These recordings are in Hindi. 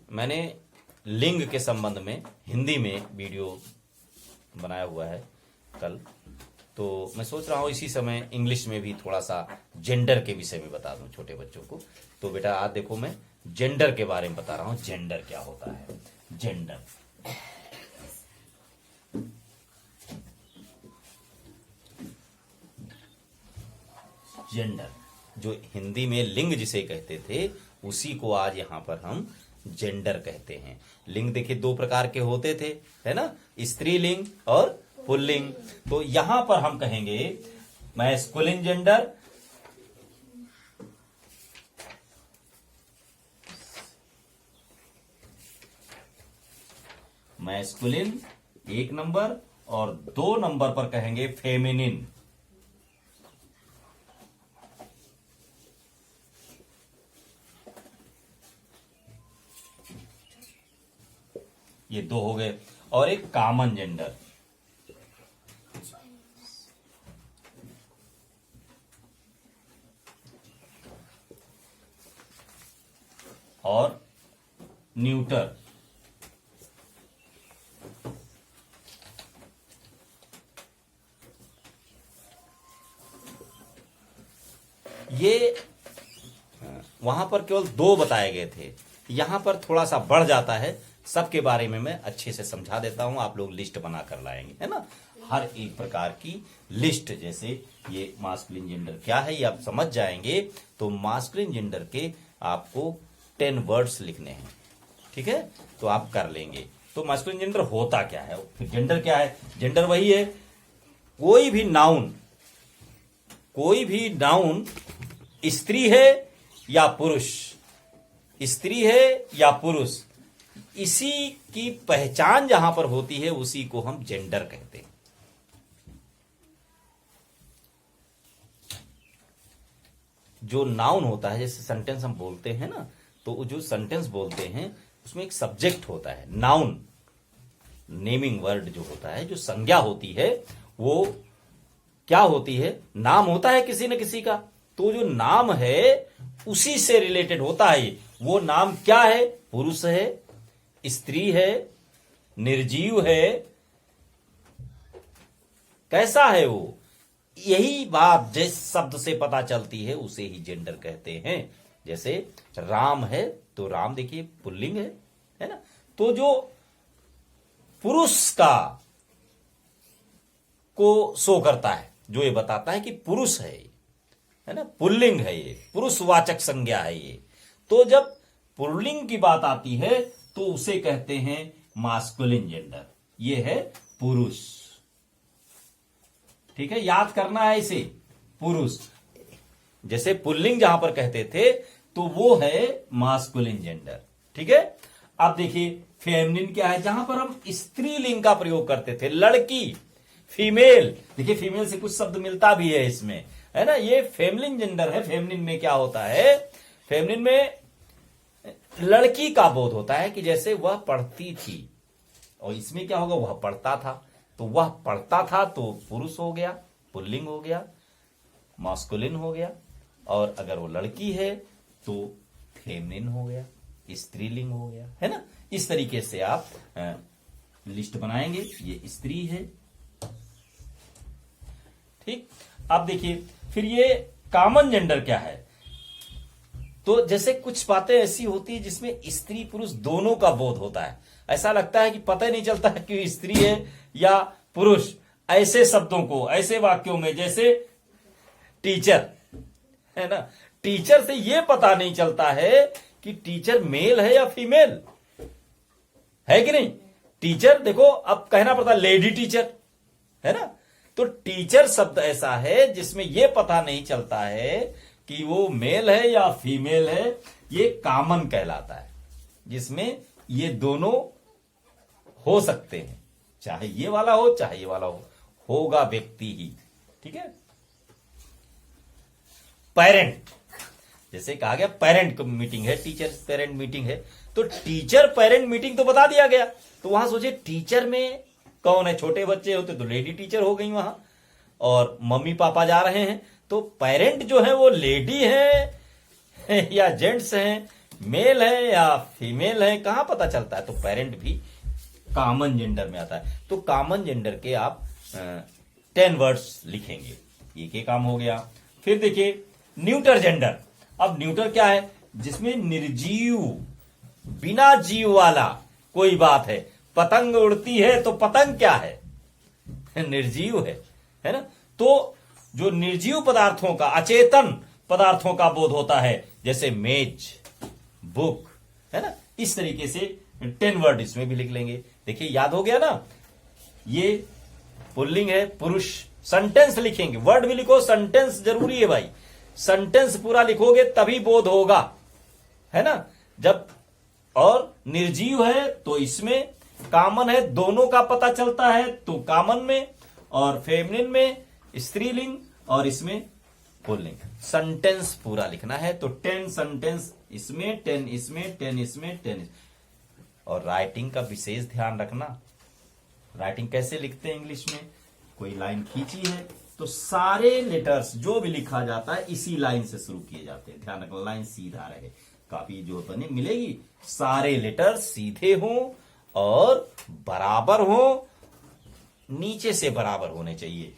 मैंने लिंग के संबंध में हिंदी में वीडियो बनाया हुआ है कल, तो मैं सोच रहा हूँ इसी समय इंग्लिश में भी थोड़ा सा जेंडर के विषय में बता दूं छोटे बच्चों को। तो बेटा आज देखो मैं जेंडर के बारे में बता रहा हूँ। जेंडर क्या होता है? जेंडर जेंडर जो हिंदी में लिंग जिसे कहते थे उसी को आज यहां पर हम जेंडर कहते हैं। लिंग देखिए दो प्रकार के होते थे, है ना, स्त्रीलिंग और पुल्लिंग। तो यहां पर हम कहेंगे मैस्कुलिन जेंडर, मैस्कुलिन 1 नंबर, और 2 नंबर पर कहेंगे फेमिनिन। ये 2 हो गए। और एक कॉमन जेंडर, और न्यूटर। ये वहां पर केवल 2 बताए गए थे, यहां पर थोड़ा सा बढ़ जाता है। सबके बारे में मैं अच्छे से समझा देता हूं, आप लोग लिस्ट बनाकर लाएंगे, है ना, हर एक प्रकार की लिस्ट। जैसे ये मास्कुलिन जेंडर क्या है ये आप समझ जाएंगे। तो मास्कुलिन जेंडर के आपको 10 वर्ड्स लिखने हैं, ठीक है, तो आप कर लेंगे। तो मास्कुलिन जेंडर होता क्या है? फिर जेंडर क्या है? जेंडर वही है, कोई भी नाउन स्त्री है या पुरुष, स्त्री है या पुरुष, इसी की पहचान जहां पर होती है उसी को हम जेंडर कहते हैं। जो नाउन होता है, जैसे सेंटेंस हम बोलते हैं ना, तो जो सेंटेंस बोलते हैं उसमें एक सब्जेक्ट होता है। नाउन नेमिंग वर्ड जो होता है, जो संज्ञा होती है, वो क्या होती है? नाम होता है किसी न किसी का। तो जो नाम है उसी से रिलेटेड होता है। वो नाम क्या है? पुरुष है, स्त्री है, निर्जीव है, कैसा है वो, यही बात जिस शब्द से पता चलती है उसे ही जेंडर कहते हैं। जैसे राम है तो राम देखिए पुल्लिंग है ना, तो जो पुरुष का को शो करता है, जो ये बताता है कि पुरुष है ना, पुल्लिंग है, ये पुरुषवाचक संज्ञा है ये। तो जब पुल्लिंग की बात आती है तो उसे कहते हैं मास्कुलिन जेंडर, ये है पुरुष, ठीक है, याद करना है इसे, पुरुष। जैसे पुल्लिंग जहां पर कहते थे तो वो है मास्कुलिन जेंडर, ठीक है। अब देखिए फेमिनिन क्या है? जहां पर हम स्त्रीलिंग का प्रयोग करते थे, लड़की, फीमेल, देखिए फीमेल से कुछ शब्द मिलता भी है इसमें, है ना, ये फेमिनिन जेंडर है। फेमिनिन में क्या होता है? फेमिनिन में लड़की का बोध होता है कि जैसे वह पढ़ती थी, और इसमें क्या होगा? वह पढ़ता था, तो वह पढ़ता था तो पुरुष हो गया, पुल्लिंग हो गया, मास्कुलिन हो गया। और अगर वो लड़की है तो फेमिनिन हो गया, स्त्रीलिंग हो गया, है ना। इस तरीके से आप लिस्ट बनाएंगे। ये स्त्री है, ठीक। अब देखिए फिर ये कॉमन जेंडर क्या है? तो जैसे कुछ बातें ऐसी होती है जिसमें स्त्री पुरुष दोनों का बोध होता है, ऐसा लगता है कि पता ही नहीं चलता है कि स्त्री है या पुरुष। ऐसे शब्दों को, ऐसे वाक्यों में, जैसे टीचर, है ना, टीचर से यह पता नहीं चलता है कि टीचर मेल है या फीमेल, है कि नहीं। टीचर देखो अब कहना पड़ता है लेडी टीचर, है ना। तो टीचर शब्द ऐसा है जिसमें यह पता नहीं चलता है कि वो मेल है या फीमेल है। ये कॉमन कहलाता है, जिसमें ये दोनों हो सकते हैं, चाहे ये वाला हो चाहे ये वाला हो, होगा व्यक्ति ही, ठीक है। पेरेंट, जैसे कहा गया पेरेंट मीटिंग है, टीचर पेरेंट मीटिंग है, तो टीचर पेरेंट मीटिंग तो बता दिया गया। तो वहां सोचिए टीचर में कौन है? छोटे बच्चे होते तो लेडी टीचर हो गई वहां, और मम्मी पापा जा रहे हैं तो पेरेंट जो है वो लेडी है या जेंट्स हैं मेल है या फीमेल है कहां पता चलता है? तो पेरेंट भी कॉमन जेंडर में आता है। तो कॉमन जेंडर के आप 10 वर्ड्स लिखेंगे, ये काम हो गया। फिर देखिए न्यूटर जेंडर। अब न्यूटर क्या है? जिसमें निर्जीव, बिना जीव वाला कोई बात है। पतंग उड़ती है तो पतंग क्या है? निर्जीव है ना? तो जो निर्जीव पदार्थों का, अचेतन पदार्थों का बोध होता है, जैसे मेज, बुक, है ना, इस तरीके से 10 वर्ड इसमें भी लिख लेंगे। देखिए याद हो गया ना? ये पुल्लिंग है, पुरुष। सेंटेंस लिखेंगे, वर्ड भी लिखो, सेंटेंस जरूरी है भाई। सेंटेंस पूरा लिखोगे तभी बोध होगा, है ना? जब और निर्जीव है तो इसमें कॉमन है, दोनों का पता चलता है तो कॉमन में, और फेमिनिन में स्त्रीलिंग, और इसमें पुल्लिंग। सेंटेंस पूरा लिखना है तो 10 सेंटेंस इसमें, 10 इसमें, 10 इसमें, 10। और राइटिंग का विशेष ध्यान रखना। राइटिंग कैसे लिखते हैं इंग्लिश में? कोई लाइन खींची है तो सारे लेटर्स जो भी लिखा जाता है इसी लाइन से शुरू किए जाते हैं। ध्यान रखना, लाइन सीधा रहे। काफी जो बने मिलेगी, सारे लेटर्स सीधे हों और बराबर हों, नीचे से बराबर होने चाहिए।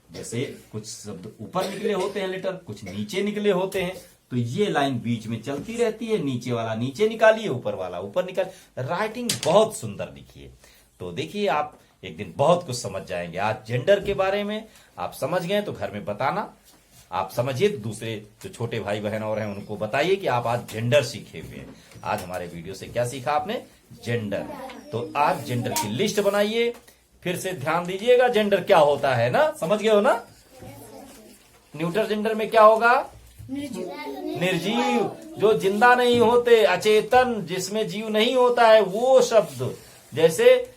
जैसे कुछ शब्द ऊपर निकले होते हैं लेटर, कुछ नीचे निकले होते हैं, तो ये लाइन बीच में चलती रहती है। नीचे वाला नीचे निकालिए, ऊपर वाला ऊपर निकालिए। राइटिंग बहुत सुंदर लिखिए। तो देखिए आप एक दिन बहुत कुछ समझ जाएंगे। आज जेंडर के बारे में आप समझ गए तो घर में बताना। आप समझिए तो दूसरे जो छोटे भाई बहन और हैं उनको बताइए कि आप आज जेंडर सीखे हुए हैं। आज हमारे वीडियो से क्या सीखा आपने? जेंडर। तो आज जेंडर की लिस्ट बनाइए। फिर से ध्यान दीजिएगा, जेंडर क्या होता है ना, समझ गए हो ना? न्यूटर जेंडर में क्या होगा? निर्जीव, जो जिंदा नहीं होते, अचेतन, जिसमें जीव नहीं होता है, वो शब्द। जैसे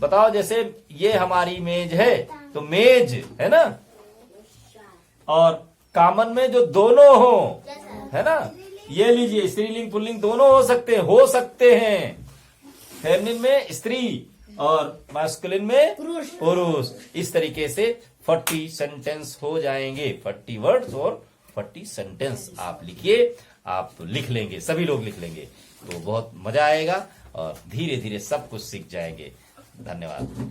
बताओ, जैसे ये हमारी मेज है तो मेज, है ना? और कॉमन में जो दोनों हो, है ना? ये लीजिए, स्त्रीलिंग पुल्लिंग दोनों हो सकते हैं। फेमिनिन में स्त्री और मैस्कुलिन में पुरुष। इस तरीके से 40 सेंटेंस हो जाएंगे। 40 वर्ड्स और 40 सेंटेंस आप लिखिए। आप लिख लेंगे, सभी लोग लिख लेंगे तो बहुत मजा आएगा और धीरे धीरे सब कुछ सीख जाएंगे। धन्यवाद।